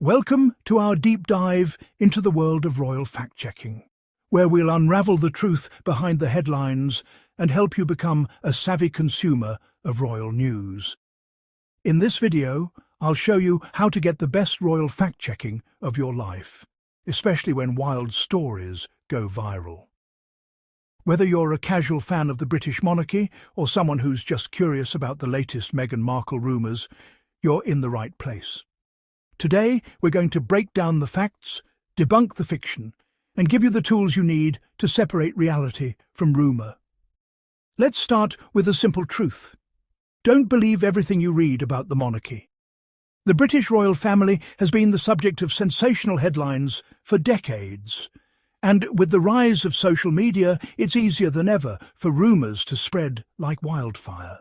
Welcome to our deep dive into the world of royal fact-checking, where we'll unravel the truth behind the headlines and help you become a savvy consumer of royal news. In this video, I'll show you how to get the best royal fact-checking of your life, especially when wild stories go viral. Whether you're a casual fan of the British monarchy or someone who's just curious about the latest Meghan Markle rumours, you're in the right place. Today, we're going to break down the facts, debunk the fiction, and give you the tools you need to separate reality from rumour. Let's start with a simple truth. Don't believe everything you read about the monarchy. The British royal family has been the subject of sensational headlines for decades, and with the rise of social media, it's easier than ever for rumours to spread like wildfire.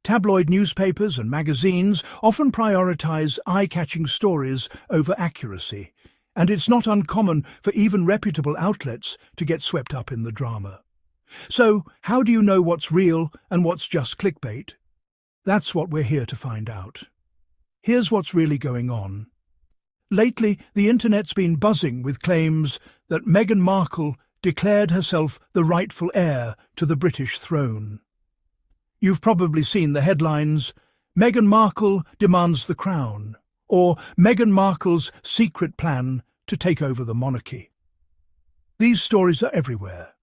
Tabloid newspapers and magazines often prioritise eye-catching stories over accuracy, and it's not uncommon for even reputable outlets to get swept up in the drama. So, how do you know what's real and what's just clickbait? That's what we're here to find out. Here's what's really going on. Lately, the internet's been buzzing with claims that Meghan Markle declared herself the rightful heir to the British throne. You've probably seen the headlines, "Meghan Markle demands the crown," or "Meghan Markle's secret plan to take over the monarchy." These stories are everywhere,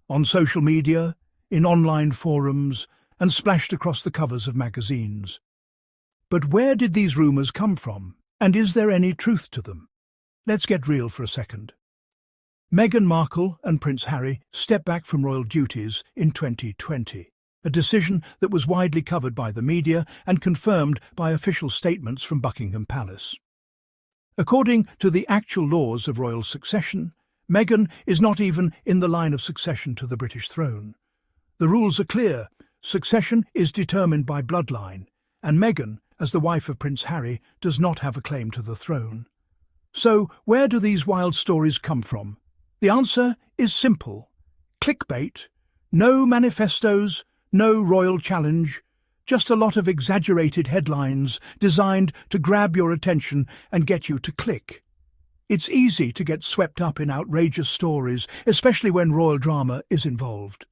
on social media, in online forums, and splashed across the covers of magazines. But where did these rumours come from, and is there any truth to them? Let's get real for a second. Meghan Markle and Prince Harry stepped back from royal duties in 2020. A decision that was widely covered by the media and confirmed by official statements from Buckingham Palace. According to the actual laws of royal succession, Meghan is not even in the line of succession to the British throne. The rules are clear. Succession is determined by bloodline, and Meghan, as the wife of Prince Harry, does not have a claim to the throne. So, where do these wild stories come from? The answer is simple. Clickbait. No manifestos, no royal challenge, just a lot of exaggerated headlines designed to grab your attention and get you to click. It's easy to get swept up in outrageous stories, especially when royal drama is involved.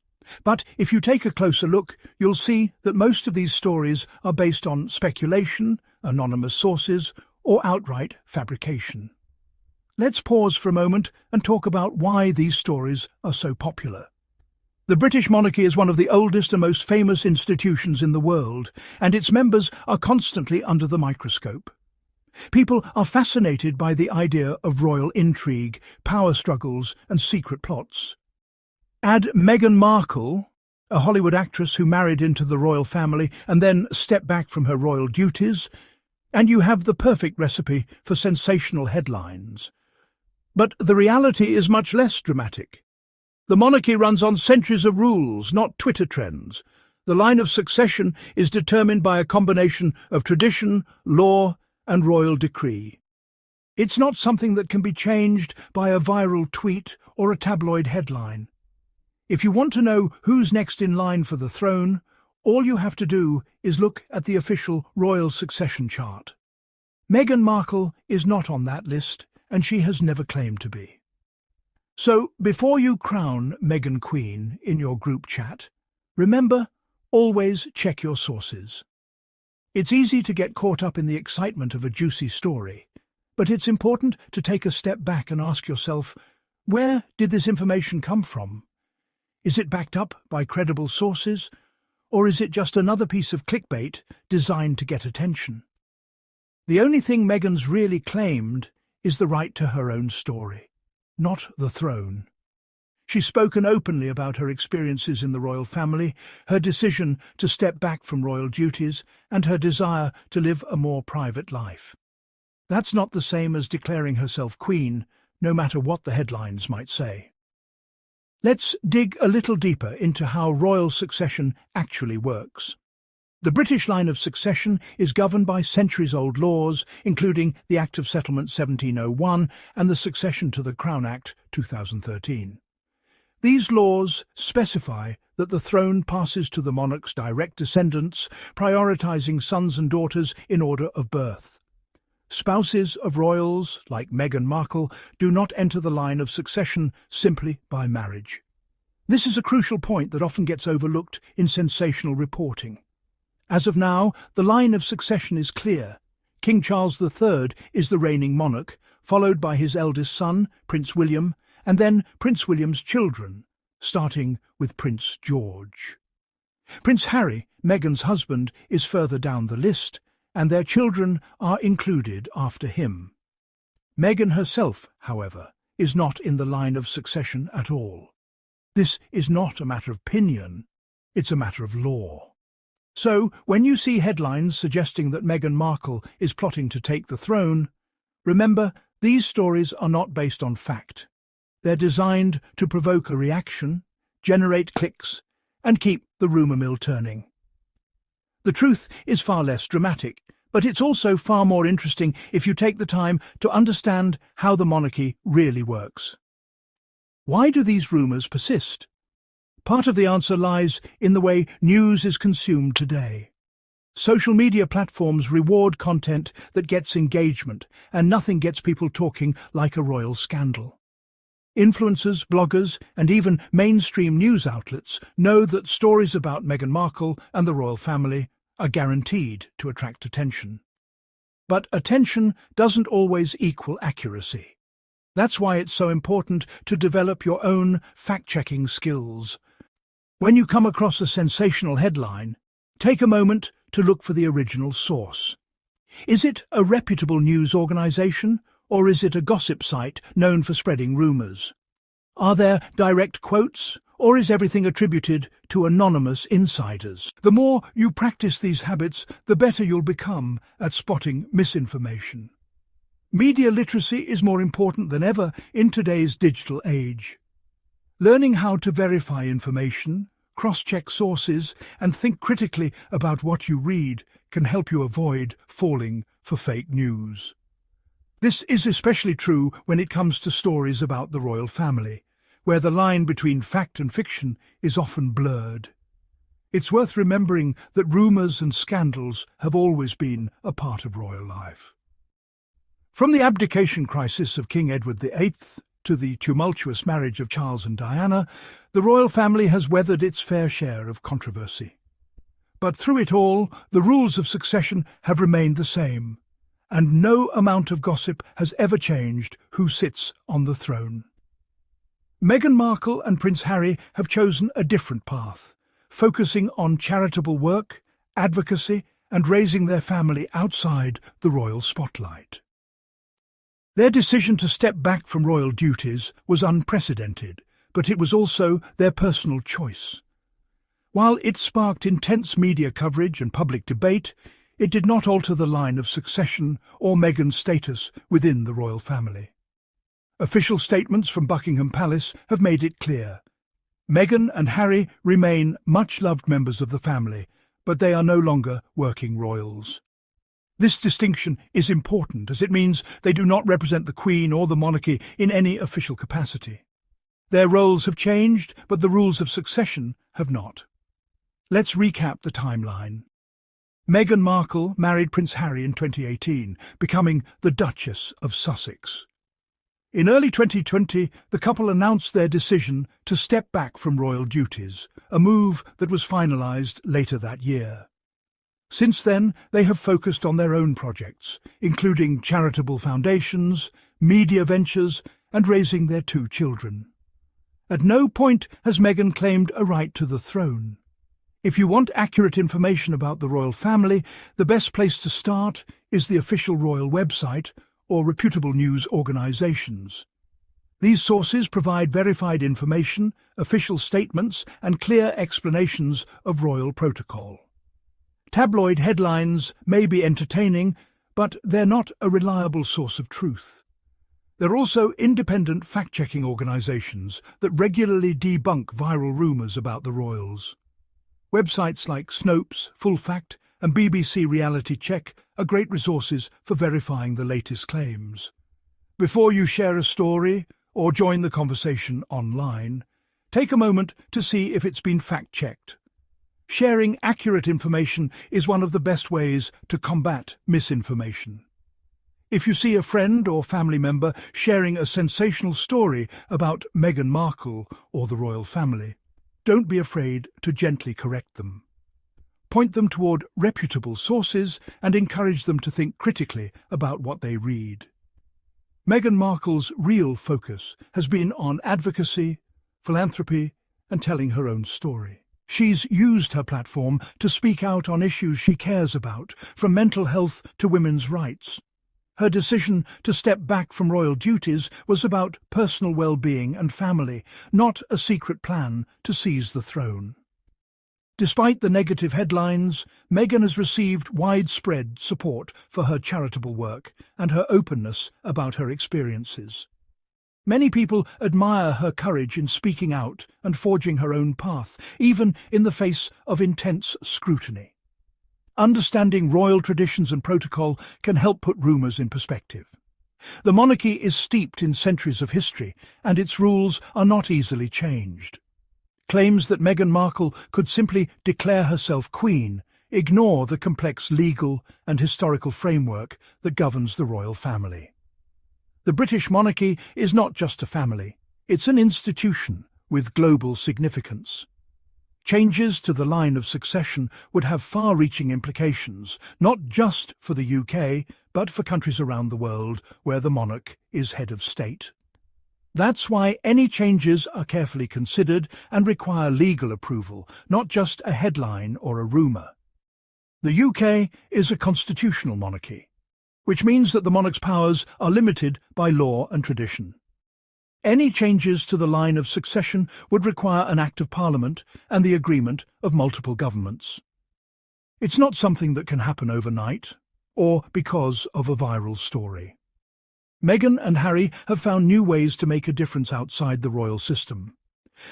But if you take a closer look, you'll see that most of these stories are based on speculation, anonymous sources, or outright fabrication. Let's pause for a moment and talk about why these stories are so popular. The British monarchy is one of the oldest and most famous institutions in the world, and its members are constantly under the microscope. People are fascinated by the idea of royal intrigue, power struggles, and secret plots. Add Meghan Markle, a Hollywood actress who married into the royal family and then stepped back from her royal duties, and you have the perfect recipe for sensational headlines. But the reality is much less dramatic. The monarchy runs on centuries of rules, not Twitter trends. The line of succession is determined by a combination of tradition, law, and royal decree. It's not something that can be changed by a viral tweet or a tabloid headline. If you want to know who's next in line for the throne, all you have to do is look at the official royal succession chart. Meghan Markle is not on that list, and she has never claimed to be. So, before you crown Meghan Queen in your group chat, remember, always check your sources. It's easy to get caught up in the excitement of a juicy story, but it's important to take a step back and ask yourself, where did this information come from? Is it backed up by credible sources, or is it just another piece of clickbait designed to get attention? The only thing Meghan's really claimed is the right to her own story, not the throne. She's spoken openly about her experiences in the royal family, her decision to step back from royal duties, and her desire to live a more private life. That's not the same as declaring herself queen, no matter what the headlines might say. Let's dig a little deeper into how royal succession actually works. The British line of succession is governed by centuries-old laws, including the Act of Settlement 1701 and the Succession to the Crown Act 2013. These laws specify that the throne passes to the monarch's direct descendants, prioritising sons and daughters in order of birth. Spouses of royals, like Meghan Markle, do not enter the line of succession simply by marriage. This is a crucial point that often gets overlooked in sensational reporting. As of now, the line of succession is clear. King Charles III is the reigning monarch, followed by his eldest son, Prince William, and then Prince William's children, starting with Prince George. Prince Harry, Meghan's husband, is further down the list, and their children are included after him. Meghan herself, however, is not in the line of succession at all. This is not a matter of opinion, it's a matter of law. So, when you see headlines suggesting that Meghan Markle is plotting to take the throne, remember, these stories are not based on fact. They're designed to provoke a reaction, generate clicks, and keep the rumour mill turning. The truth is far less dramatic, but it's also far more interesting if you take the time to understand how the monarchy really works. Why do these rumours persist? Part of the answer lies in the way news is consumed today. Social media platforms reward content that gets engagement, and nothing gets people talking like a royal scandal. Influencers, bloggers, and even mainstream news outlets know that stories about Meghan Markle and the royal family are guaranteed to attract attention. But attention doesn't always equal accuracy. That's why it's so important to develop your own fact-checking skills. When you come across a sensational headline, take a moment to look for the original source. Is it a reputable news organization, or is it a gossip site known for spreading rumors? Are there direct quotes, or is everything attributed to anonymous insiders? The more you practice these habits, the better you'll become at spotting misinformation. Media literacy is more important than ever in today's digital age. Learning how to verify information, cross-check sources, and think critically about what you read can help you avoid falling for fake news. This is especially true when it comes to stories about the royal family, where the line between fact and fiction is often blurred. It's worth remembering that rumours and scandals have always been a part of royal life. From the abdication crisis of King Edward VIII to the tumultuous marriage of Charles and Diana, the royal family has weathered its fair share of controversy. But through it all, the rules of succession have remained the same, and no amount of gossip has ever changed who sits on the throne. Meghan Markle and Prince Harry have chosen a different path, focusing on charitable work, advocacy, and raising their family outside the royal spotlight. Their decision to step back from royal duties was unprecedented, but it was also their personal choice. While it sparked intense media coverage and public debate, it did not alter the line of succession or Meghan's status within the royal family. Official statements from Buckingham Palace have made it clear. Meghan and Harry remain much-loved members of the family, but they are no longer working royals. This distinction is important as it means they do not represent the Queen or the monarchy in any official capacity. Their roles have changed, but the rules of succession have not. Let's recap the timeline. Meghan Markle married Prince Harry in 2018, becoming the Duchess of Sussex. In early 2020, the couple announced their decision to step back from royal duties, a move that was finalised later that year. Since then, they have focused on their own projects, including charitable foundations, media ventures, and raising their 2 children. At no point has Meghan claimed a right to the throne. If you want accurate information about the royal family, the best place to start is the official royal website or reputable news organisations. These sources provide verified information, official statements, and clear explanations of royal protocol. Tabloid headlines may be entertaining, but they're not a reliable source of truth. There are also independent fact-checking organisations that regularly debunk viral rumours about the royals. Websites like Snopes, Full Fact, and BBC Reality Check are great resources for verifying the latest claims. Before you share a story or join the conversation online, take a moment to see if it's been fact-checked. Sharing accurate information is one of the best ways to combat misinformation. If you see a friend or family member sharing a sensational story about Meghan Markle or the royal family, don't be afraid to gently correct them. Point them toward reputable sources and encourage them to think critically about what they read. Meghan Markle's real focus has been on advocacy, philanthropy, and telling her own story. She's used her platform to speak out on issues she cares about, from mental health to women's rights. Her decision to step back from royal duties was about personal well-being and family, not a secret plan to seize the throne. Despite the negative headlines, Meghan has received widespread support for her charitable work and her openness about her experiences. Many people admire her courage in speaking out and forging her own path, even in the face of intense scrutiny. Understanding royal traditions and protocol can help put rumours in perspective. The monarchy is steeped in centuries of history, and its rules are not easily changed. Claims that Meghan Markle could simply declare herself queen ignore the complex legal and historical framework that governs the royal family. The British monarchy is not just a family, it's an institution with global significance. Changes to the line of succession would have far-reaching implications, not just for the UK, but for countries around the world where the monarch is head of state. That's why any changes are carefully considered and require legal approval, not just a headline or a rumour. The UK is a constitutional monarchy, which means that the monarch's powers are limited by law and tradition. Any changes to the line of succession would require an Act of Parliament and the agreement of multiple governments. It's not something that can happen overnight, or because of a viral story. Meghan and Harry have found new ways to make a difference outside the royal system.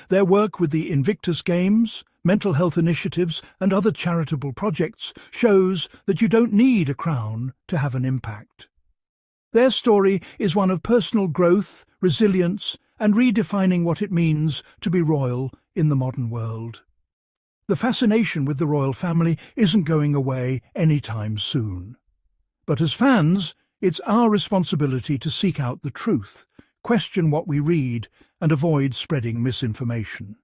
Their work with the Invictus Games, mental health initiatives, and other charitable projects shows that you don't need a crown to have an impact. Their story is one of personal growth, resilience, and redefining what it means to be royal in the modern world. The fascination with the royal family isn't going away anytime soon. But as fans, it's our responsibility to seek out the truth, question what we read, and avoid spreading misinformation.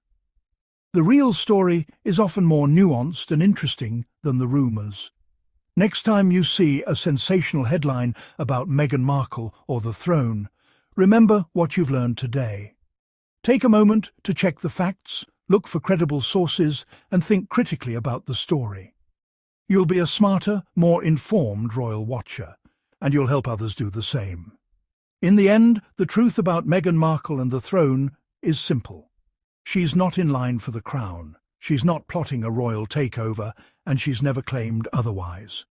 The real story is often more nuanced and interesting than the rumours. Next time you see a sensational headline about Meghan Markle or the throne, remember what you've learned today. Take a moment to check the facts, look for credible sources, and think critically about the story. You'll be a smarter, more informed royal watcher, and you'll help others do the same. In the end, the truth about Meghan Markle and the throne is simple. She's not in line for the crown. She's not plotting a royal takeover, and she's never claimed otherwise.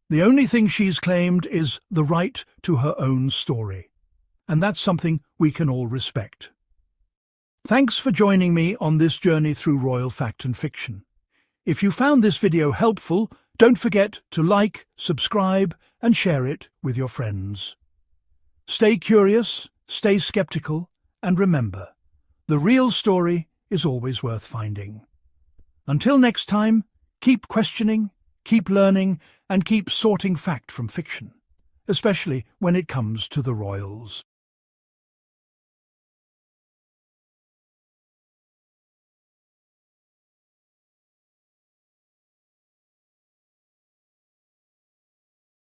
The only thing she's claimed is the right to her own story, and that's something we can all respect. Thanks for joining me on this journey through royal fact and fiction. If you found this video helpful, don't forget to like, subscribe, and share it with your friends. Stay curious, stay skeptical, and remember, the real story is always worth finding. Until next time, keep questioning, keep learning, and keep sorting fact from fiction, especially when it comes to the royals.